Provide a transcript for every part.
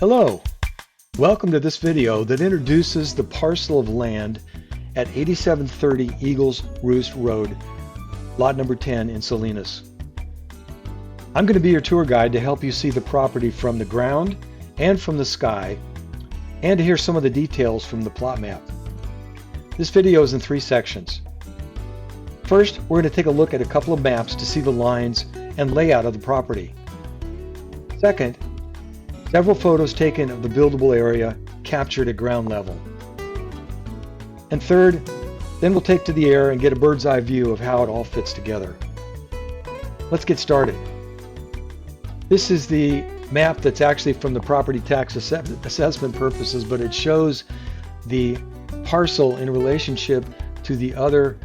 Hello, welcome to this video that introduces the parcel of land at 8730 Eagles Roost Road, lot number 10 in Salinas. I'm going to be your tour guide to help you see the property from the ground and from the sky, and to hear some of the details from the plot map. This video is in 3 sections. First, we're going to take a look at a couple of maps to see the lines and layout of the property. Second, several photos taken of the buildable area captured at ground level. And third, then we'll take to the air and get a bird's eye view of how it all fits together. Let's get started. This is the map that's actually from the property tax assessment purposes, but it shows the parcel in relationship to the other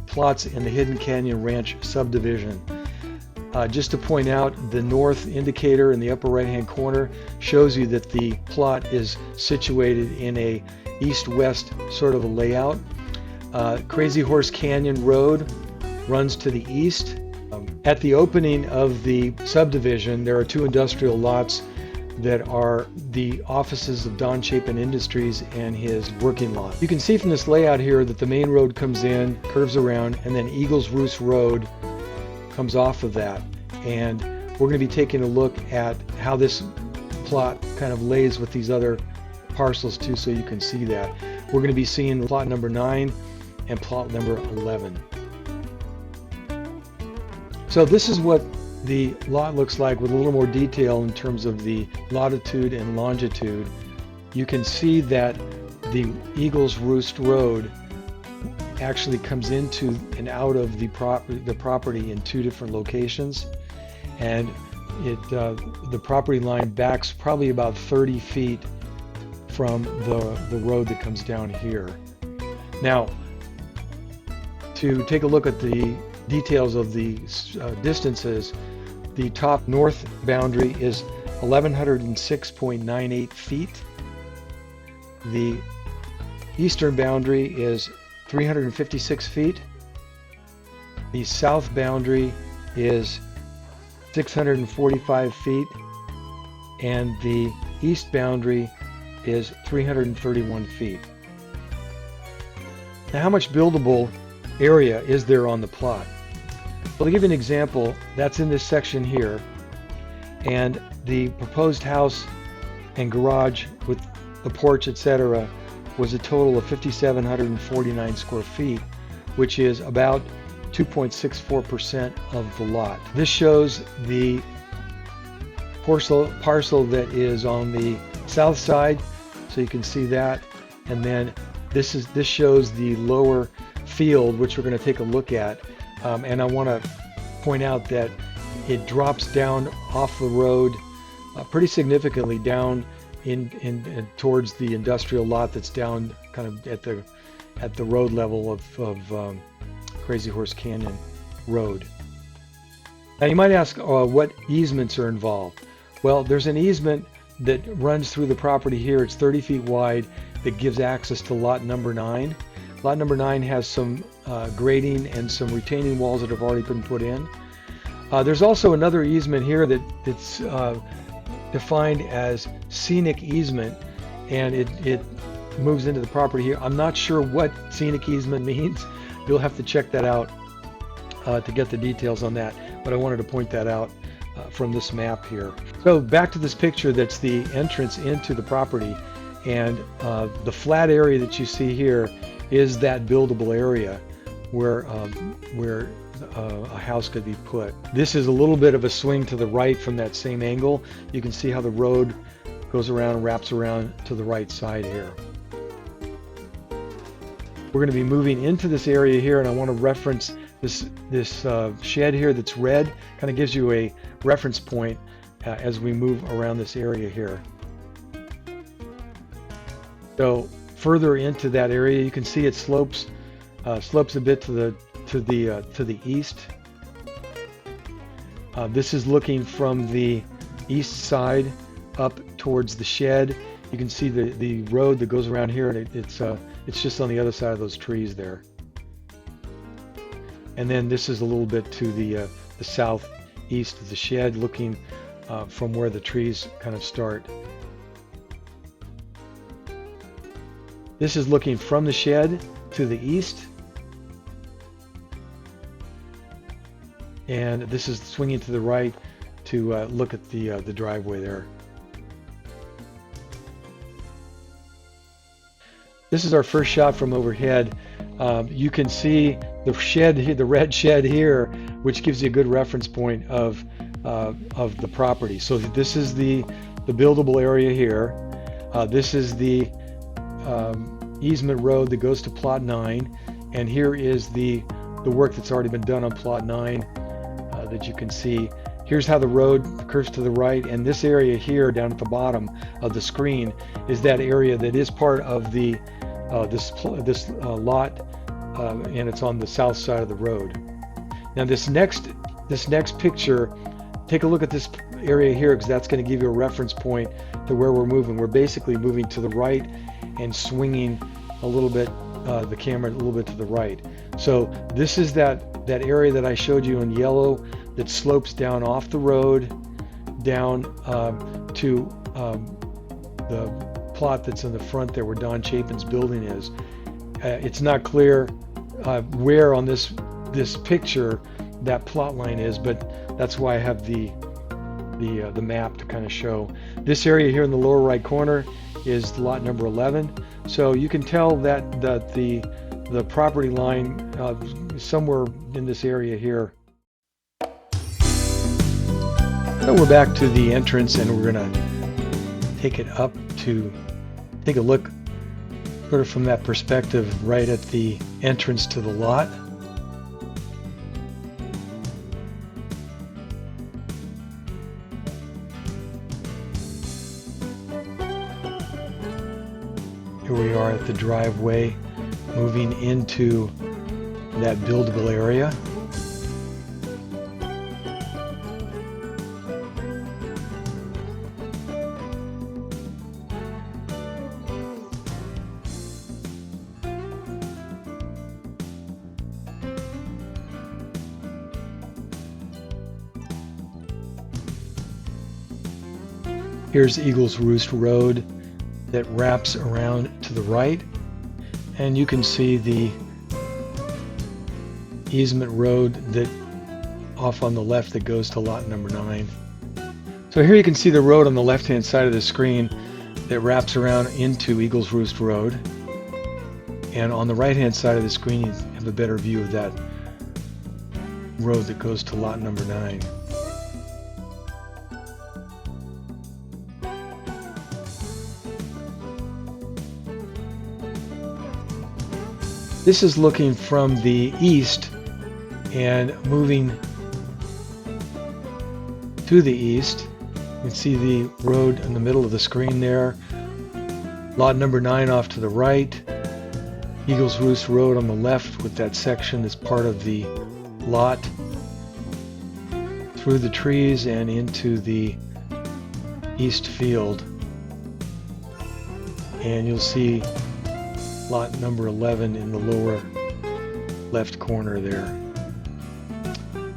plots in the Hidden Canyon Ranch subdivision. Just to point out, the north indicator in the upper right hand corner shows you that the plot is situated in a east-west sort of a layout. Crazy Horse Canyon Road runs to the east. At the opening of the subdivision, there are 2 industrial lots that are the offices of Don Chapin Industries and his working lot. You can see from this layout here that the main road comes in, curves around, and then Eagles Roost Road comes off of that. And we're going to be taking a look at how this plot kind of lays with these other parcels too, so you can see that. We're going to be seeing plot number 9 and plot number 11. So this is what the lot looks like with a little more detail in terms of the latitude and longitude. You can see that the Eagles Roost Road actually comes into and out of the property in 2 different locations, and the property line backs probably about 30 feet from the road that comes down here. Now, to take a look at the details of the distances, the top north boundary is 1106.98 feet. The eastern boundary is 356 feet. The south boundary is 645 feet, and the east boundary is 331 feet. Now, how much buildable area is there on the plot? Well, to give you an example, that's in this section here, and the proposed house and garage with the porch, etc., was a total of 5,749 square feet, which is about 2.64% of the lot. This shows the parcel that is on the south side, so you can see that, and then this shows the lower field, which we're going to take a look at. And I want to point out that it drops down off the road pretty significantly down in towards the industrial lot that's down kind of at the road level of Crazy Horse Canyon Road. Now you might ask, what easements are involved? Well, there's an easement that runs through the property here. It's 30 feet wide that gives access to lot number 9. Lot number 9 has some grading and some retaining walls that have already been put in. There's also another easement here that's defined as scenic easement, and it moves into the property here. I'm not sure what scenic easement means. You'll have to check that out to get the details on that, but I wanted to point that out from this map here. So back to this picture, that's the entrance into the property, and the flat area that you see here is that buildable area where a house could be put. This is a little bit of a swing to the right from that same angle. You can see how the road goes around and wraps around to the right side here. We're going to be moving into this area here, and I want to reference this shed here that's red. Kind of gives you a reference point as we move around this area here. So further into that area, you can see it slopes a bit to the east. This is looking from the east side up towards the shed. You can see the road that goes around here, and it's just on the other side of those trees there. And then this is a little bit to the southeast of the shed, looking from where the trees kind of start This is looking from the shed to the east. And this is swinging to the right to look at the driveway there. This is our first shot from overhead. You can see the shed, the red shed here, which gives you a good reference point of the property. So this is the buildable area here. This is the easement road that goes to plot 9, and here is the work that's already been done on plot 9 that you can see. Here's how the road curves to the right, and this area here down at the bottom of the screen is that area that is part of the this lot, and it's on the south side of the road. Now this next picture, take a look at this area here, because that's going to give you a reference point to where we're moving. We're basically moving to the right and swinging a little bit the camera a little bit to the right. So this is that area that I showed you in yellow that slopes down off the road down to the plot that's in the front there where Don Chapin's building is. It's not clear where on this picture that plot line is, but that's why I have the map to kind of show. This area here in the lower right corner is lot number 11. So you can tell that the property line is somewhere in this area here. So we're back to the entrance, and we're gonna take it up to take a look sort of from that perspective right at the entrance to the lot. Here we are at the driveway moving into that buildable area. Here's Eagles Roost Road that wraps around to the right, and you can see the easement road that off on the left that goes to lot number 9. So here you can see the road on the left hand side of the screen that wraps around into Eagles Roost Road, and on the right hand side of the screen you have a better view of that road that goes to lot number 9. This is looking from the east and moving to the east. You can see the road in the middle of the screen there. Lot number 9 off to the right. Eagles Roost Road on the left with that section that's part of the lot. Through the trees and into the east field. And you'll see lot number 11 in the lower left corner there.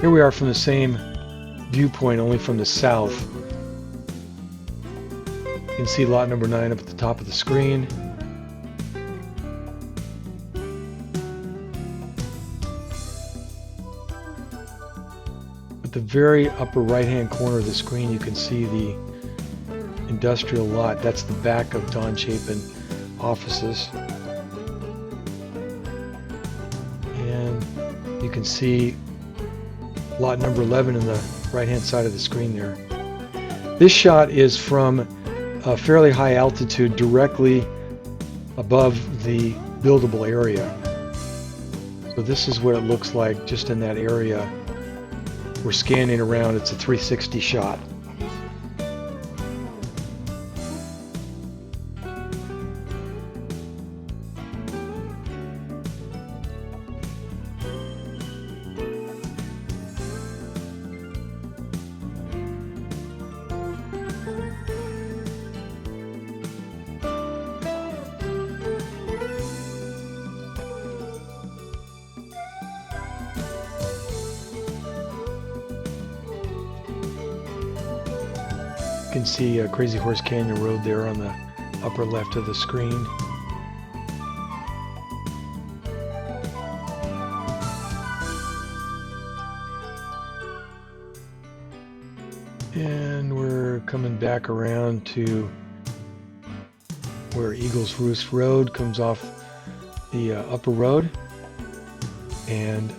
Here we are from the same viewpoint, only from the south. You can see lot number 9 up at the top of the screen. At the very upper right hand corner of the screen you can see the industrial lot. That's the back of Don Chapin offices. You can see lot number 11 in the right hand side of the screen there. This shot is from a fairly high altitude directly above the buildable area. So this is what it looks like just in that area. We're scanning around. It's a 360 shot. You can see Crazy Horse Canyon Road there on the upper left of the screen. And we're coming back around to where Eagles Roost Road comes off the upper road. And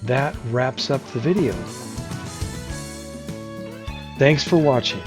that wraps up the video. Thanks for watching.